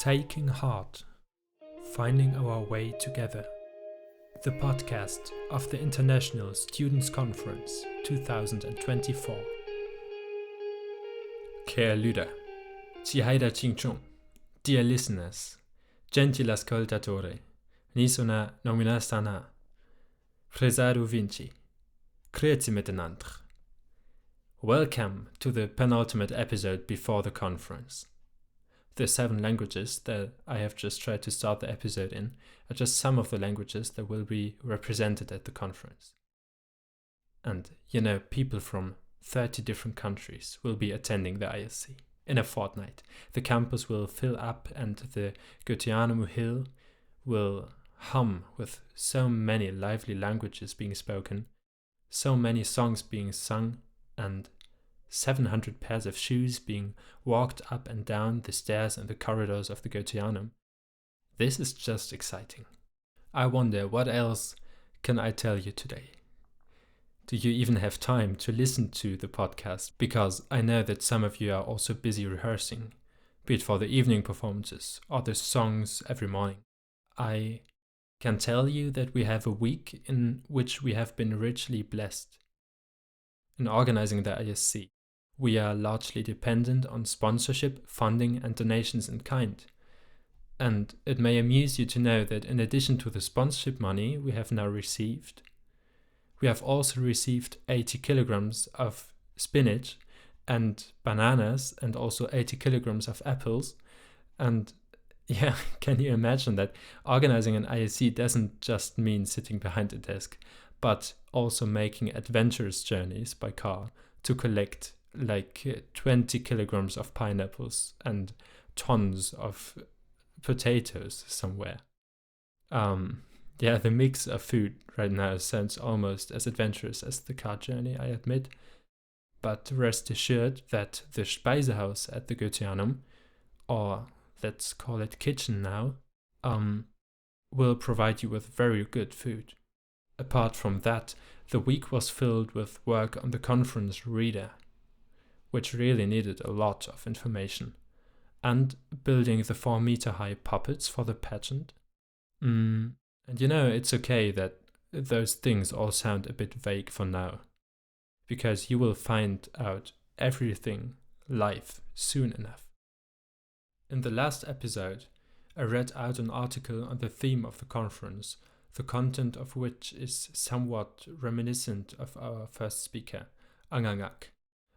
Taking Heart, Finding Our Way Together, the podcast of the International Students' Conference 2024. Care Luda, ci haida chingchong, dear listeners, gentil ascoltatore, nisona nominastana, Fresado Vinci, grüezi miteinander. Welcome to the penultimate episode before the conference. The 7 languages that I have just tried to start the episode in are just some of the languages that will be represented at the conference. And, people from 30 different countries will be attending the ISC. In a fortnight, the campus will fill up and the Goetheanum hill will hum with so many lively languages being spoken, so many songs being sung, and 700 pairs of shoes being walked up and down the stairs and the corridors of the Goetheanum. This is just exciting. I wonder, what else can I tell you today? Do you even have time to listen to the podcast? Because I know that some of you are also busy rehearsing, be it for the evening performances or the songs every morning. I can tell you that we have a week in which we have been richly blessed. In organizing the ISC, we are largely dependent on sponsorship, funding, and donations in kind. And it may amuse you to know that in addition to the sponsorship money we have now received, we have also received 80 kilograms of spinach and bananas and also 80 kilograms of apples. And yeah, can you imagine that organizing an ISC doesn't just mean sitting behind a desk, but also making adventurous journeys by car to collect 20 kilograms of pineapples and tons of potatoes somewhere. The mix of food right now sounds almost as adventurous as the car journey, I admit. But rest assured that the Speisehaus at the Goetheanum, or let's call it kitchen now, will provide you with very good food. Apart from that, the week was filled with work on the conference reader, which really needed a lot of information, and building the 4-meter-high puppets for the pageant. And it's okay that those things all sound a bit vague for now, because you will find out everything live soon enough. In the last episode, I read out an article on the theme of the conference, the content of which is somewhat reminiscent of our first speaker, Angangak,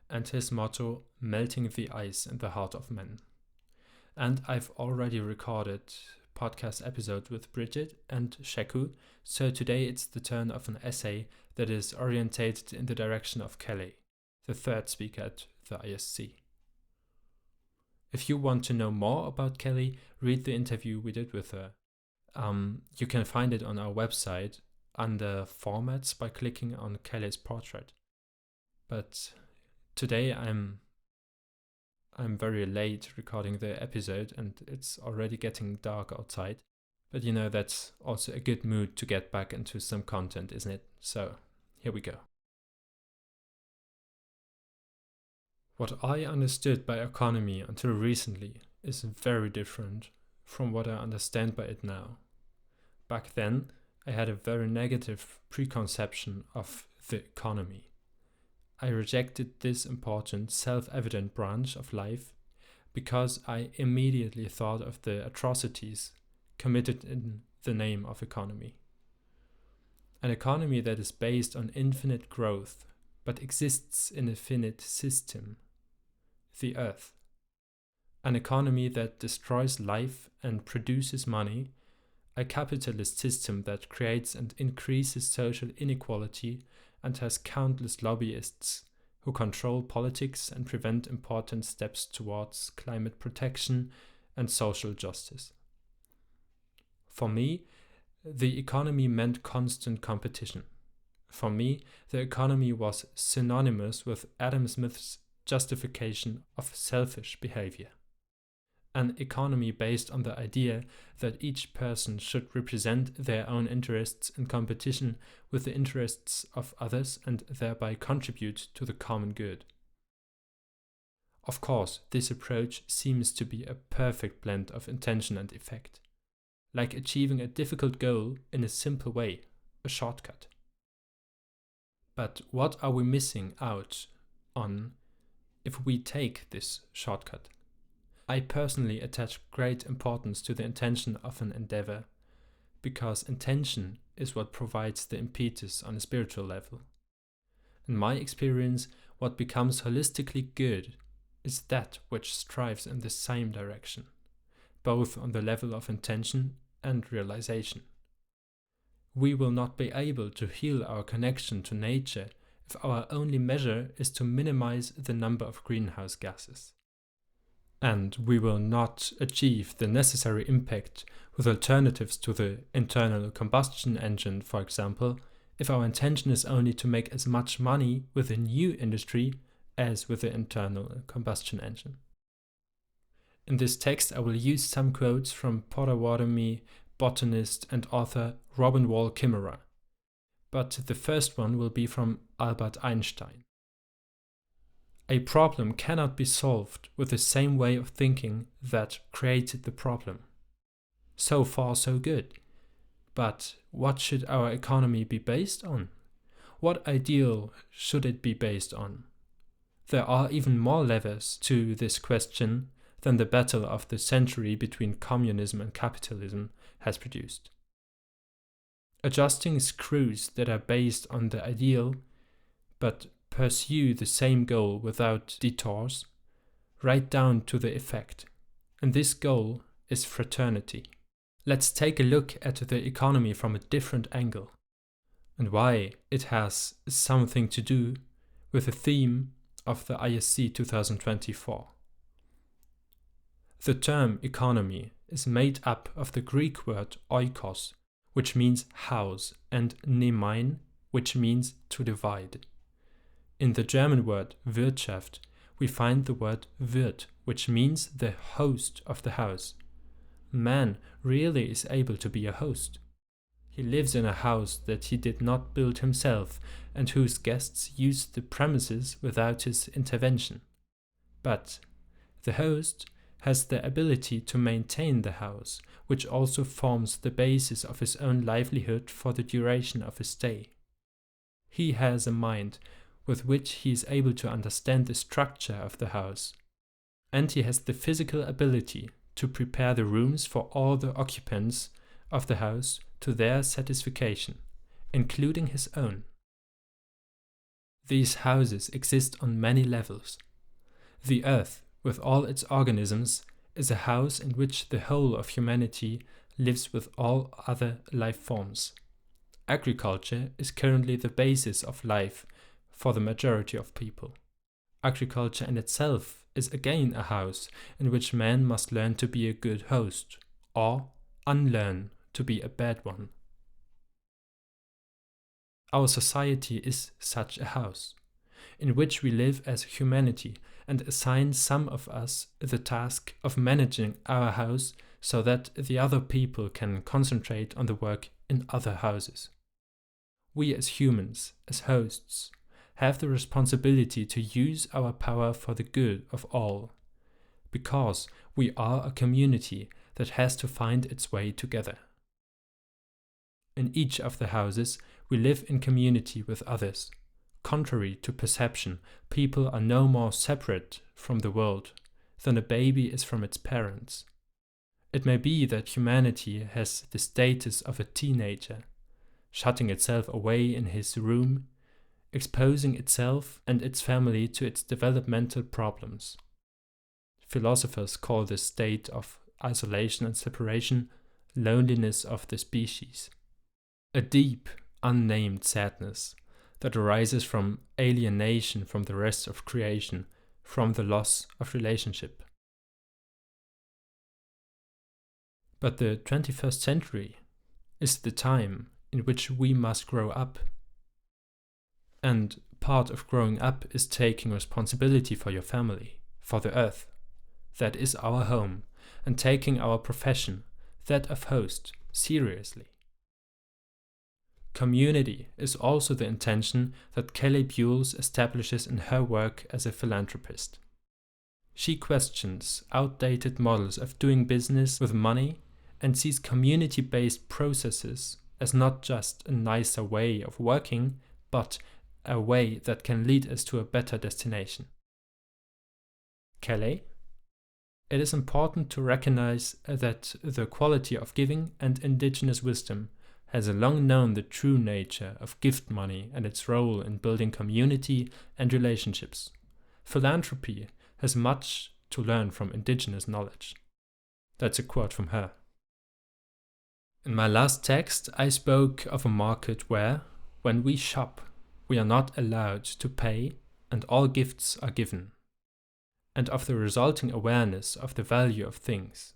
and his motto, melting the ice in the heart of men. And I've already recorded podcast episode with Bridget and Sheku, so today it's the turn of an essay that is orientated in the direction of Kelley, the third speaker at the ISC. If you want to know more about Kelley, read the interview we did with her. You can find it on our website under formats by clicking on Kelley's portrait. But today I'm very late recording the episode and it's already getting dark outside. But that's also a good mood to get back into some content, isn't it? So here we go. What I understood by economy until recently is very different from what I understand by it now. Back then, I had a very negative preconception of the economy. I rejected this important, self-evident branch of life because I immediately thought of the atrocities committed in the name of economy. An economy that is based on infinite growth, but exists in a finite system, the earth. An economy that destroys life and produces money, a capitalist system that creates and increases social inequality and has countless lobbyists who control politics and prevent important steps towards climate protection and social justice. For me, the economy meant constant competition. For me, the economy was synonymous with Adam Smith's justification of selfish behavior. An economy based on the idea that each person should represent their own interests in competition with the interests of others and thereby contribute to the common good. Of course, this approach seems to be a perfect blend of intention and effect, like achieving a difficult goal in a simple way, a shortcut. But what are we missing out on if we take this shortcut? I personally attach great importance to the intention of an endeavor, because intention is what provides the impetus on a spiritual level. In my experience, what becomes holistically good is that which strives in the same direction, both on the level of intention and realization. We will not be able to heal our connection to nature if our only measure is to minimize the number of greenhouse gases. And we will not achieve the necessary impact with alternatives to the internal combustion engine, for example, if our intention is only to make as much money with a new industry as with the internal combustion engine. In this text, I will use some quotes from Potawatomi botanist and author Robin Wall Kimmerer, but the first one will be from Albert Einstein. A problem cannot be solved with the same way of thinking that created the problem. So far, so good. But what should our economy be based on? What ideal should it be based on? There are even more levers to this question than the battle of the century between communism and capitalism has produced. Adjusting screws that are based on the ideal, but pursue the same goal without detours, right down to the effect. And this goal is fraternity. Let's take a look at the economy from a different angle, and why it has something to do with the theme of the ISC 2024. The term economy is made up of the Greek word oikos, which means house, and nemein, which means to divide. In the German word Wirtschaft, we find the word Wirt, which means the host of the house. Man really is able to be a host. He lives in a house that he did not build himself and whose guests use the premises without his intervention. But the host has the ability to maintain the house, which also forms the basis of his own livelihood for the duration of his stay. He has a mind with which he is able to understand the structure of the house, and he has the physical ability to prepare the rooms for all the occupants of the house to their satisfaction, including his own. These houses exist on many levels. The earth, with all its organisms, is a house in which the whole of humanity lives with all other life forms. Agriculture is currently the basis of life for the majority of people. Agriculture in itself is again a house in which man must learn to be a good host, or unlearn to be a bad one. Our society is such a house, in which we live as humanity and assign some of us the task of managing our house so that the other people can concentrate on the work in other houses. We as humans, as hosts, have the responsibility to use our power for the good of all, because we are a community that has to find its way together. In each of the houses, we live in community with others. Contrary to perception, people are no more separate from the world than a baby is from its parents. It may be that humanity has the status of a teenager, shutting itself away in his room, exposing itself and its family to its developmental problems. Philosophers call this state of isolation and separation loneliness of the species, a deep, unnamed sadness that arises from alienation from the rest of creation, from the loss of relationship. But the 21st century is the time in which we must grow up. And part of growing up is taking responsibility for your family, for the earth, that is our home, and taking our profession, that of host, seriously. Community is also the intention that Kelley Buhles establishes in her work as a philanthropist. She questions outdated models of doing business with money and sees community-based processes as not just a nicer way of working, but a way that can lead us to a better destination. Kelley? It is important to recognize that the quality of giving and indigenous wisdom has long known the true nature of gift money and its role in building community and relationships. Philanthropy has much to learn from indigenous knowledge. That's a quote from her. In my last text, I spoke of a market where, when we shop, we are not allowed to pay and all gifts are given, and of the resulting awareness of the value of things.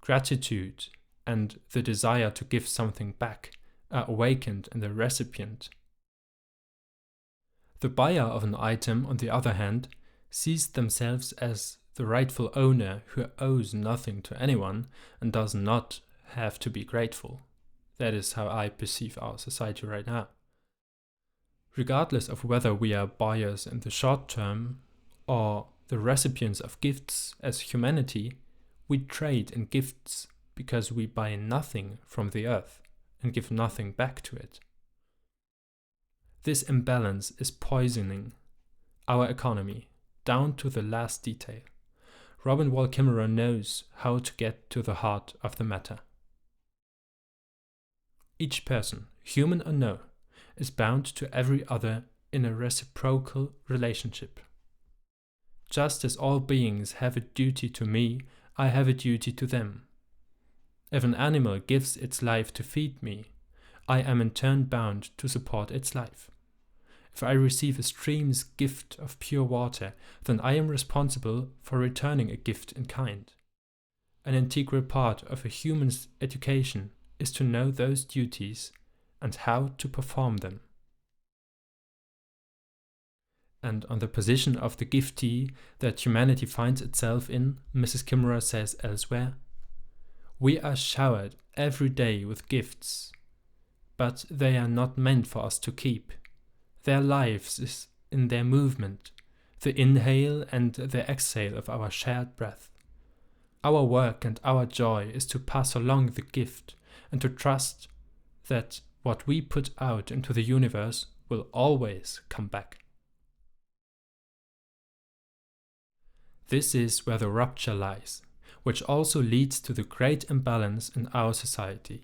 Gratitude and the desire to give something back are awakened in the recipient. The buyer of an item, on the other hand, sees themselves as the rightful owner who owes nothing to anyone and does not have to be grateful. That is how I perceive our society right now. Regardless of whether we are buyers in the short term or the recipients of gifts as humanity, we trade in gifts because we buy nothing from the earth and give nothing back to it. This imbalance is poisoning our economy down to the last detail. Robin Wall Kimmerer knows how to get to the heart of the matter. Each person, human or no, is bound to every other in a reciprocal relationship. Just as all beings have a duty to me, I have a duty to them. If an animal gives its life to feed me, I am in turn bound to support its life. If I receive a stream's gift of pure water, then I am responsible for returning a gift in kind. An integral part of a human's education is to know those duties and how to perform them. And on the position of the giftee that humanity finds itself in, Mrs. Kimmerer says elsewhere, "We are showered every day with gifts, but they are not meant for us to keep. Their lives is in their movement, the inhale and the exhale of our shared breath. Our work and our joy is to pass along the gift and to trust that what we put out into the universe will always come back." This is where the rupture lies, which also leads to the great imbalance in our society.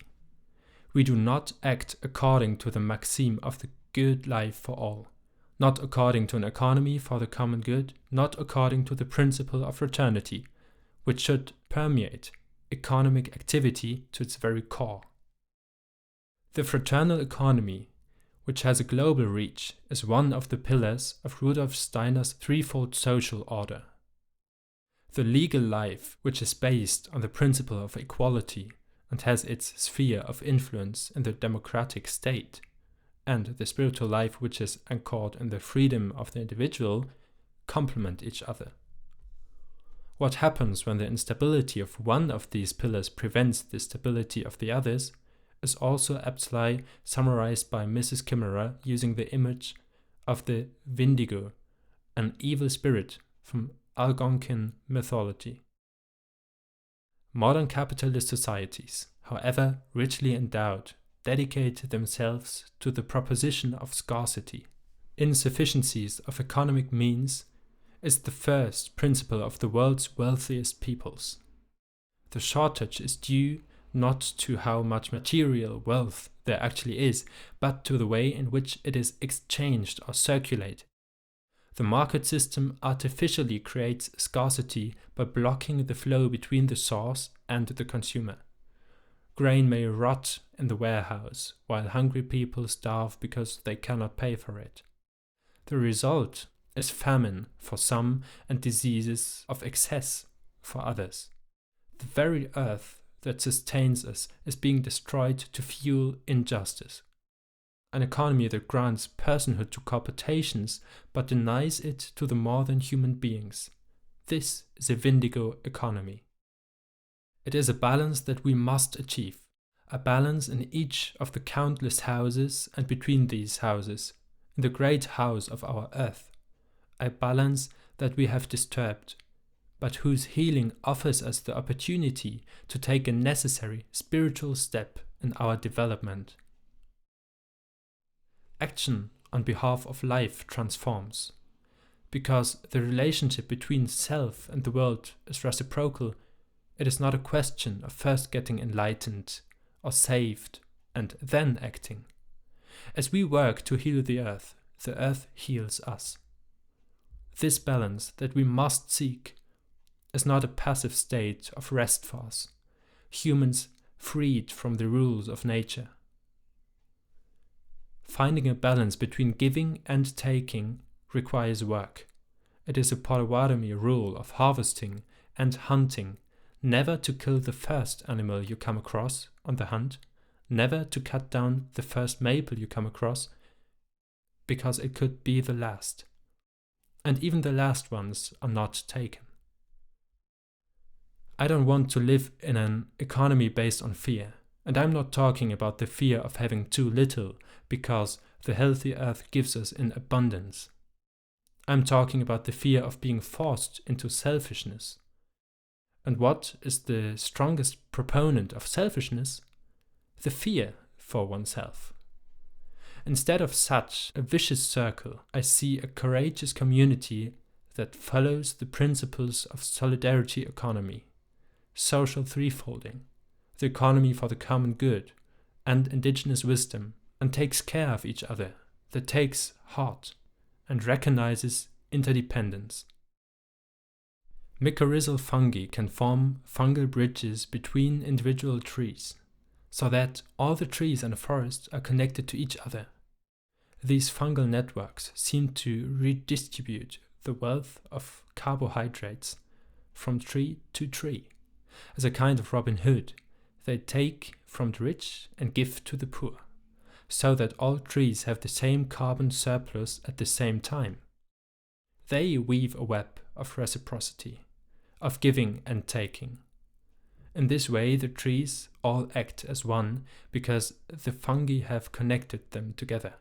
We do not act according to the maxim of the good life for all, not according to an economy for the common good, not according to the principle of fraternity, which should permeate economic activity to its very core. The fraternal economy, which has a global reach, is one of the pillars of Rudolf Steiner's threefold social order. The legal life, which is based on the principle of equality and has its sphere of influence in the democratic state, and the spiritual life, which is anchored in the freedom of the individual, complement each other. What happens when the instability of one of these pillars prevents the stability of the others is also aptly summarized by Mrs. Kimmerer using the image of the Wendigo, an evil spirit from Algonquin mythology. Modern capitalist societies, however richly endowed, dedicate themselves to the proposition of scarcity. Insufficiencies of economic means is the first principle of the world's wealthiest peoples. The shortage is due not to how much material wealth there actually is, but to the way in which it is exchanged or circulated. The market system artificially creates scarcity by blocking the flow between the source and the consumer. Grain may rot in the warehouse, while hungry people starve because they cannot pay for it. The result is famine for some and diseases of excess for others. The very earth that sustains us is being destroyed to fuel injustice. An economy that grants personhood to corporations but denies it to the more than human beings. This is a Wendigo economy. It is a balance that we must achieve, a balance in each of the countless houses and between these houses, in the great house of our earth, a balance that we have disturbed, but whose healing offers us the opportunity to take a necessary spiritual step in our development. Action on behalf of life transforms. Because the relationship between self and the world is reciprocal, it is not a question of first getting enlightened or saved and then acting. As we work to heal the earth heals us. This balance that we must seek is not a passive state of rest for us, humans freed from the rules of nature. Finding a balance between giving and taking requires work. It is a Potawatomi rule of harvesting and hunting, never to kill the first animal you come across on the hunt, never to cut down the first maple you come across, because it could be the last. And even the last ones are not taken. I don't want to live in an economy based on fear, and I'm not talking about the fear of having too little, because the healthy earth gives us in abundance. I'm talking about the fear of being forced into selfishness. And what is the strongest proponent of selfishness? The fear for oneself. Instead of such a vicious circle, I see a courageous community that follows the principles of solidarity economy, social threefolding, the economy for the common good, and indigenous wisdom, and takes care of each other, that takes heart and recognizes interdependence. Mycorrhizal fungi can form fungal bridges between individual trees, so that all the trees in a forest are connected to each other. These fungal networks seem to redistribute the wealth of carbohydrates from tree to tree. As a kind of Robin Hood, they take from the rich and give to the poor, so that all trees have the same carbon surplus at the same time. They weave a web of reciprocity, of giving and taking. In this way, the trees all act as one because the fungi have connected them together,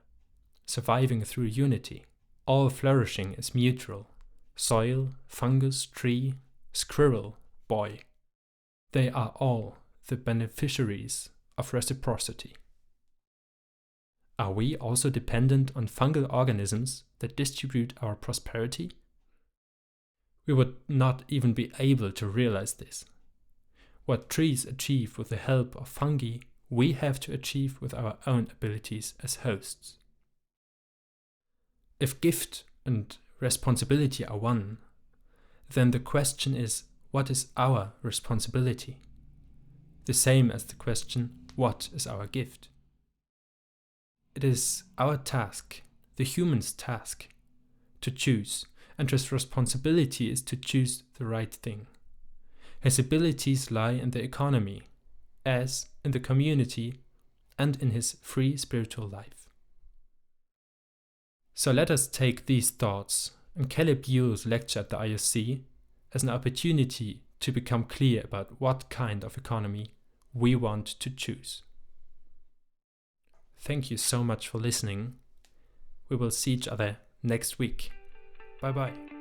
surviving through unity. All flourishing is mutual. Soil, fungus, tree, squirrel, boy. They are all the beneficiaries of reciprocity. Are we also dependent on fungal organisms that distribute our prosperity? We would not even be able to realize this. What trees achieve with the help of fungi, we have to achieve with our own abilities as hosts. If gift and responsibility are one, then the question is, what is our responsibility? The same as the question, what is our gift? It is our task, the human's task, to choose, and his responsibility is to choose the right thing. His abilities lie in the economy, as in the community, and in his free spiritual life. So let us take these thoughts and Kelley Buhles' lecture at the ISC as an opportunity to become clear about what kind of economy we want to choose. Thank you so much for listening. We will see each other next week. Bye bye.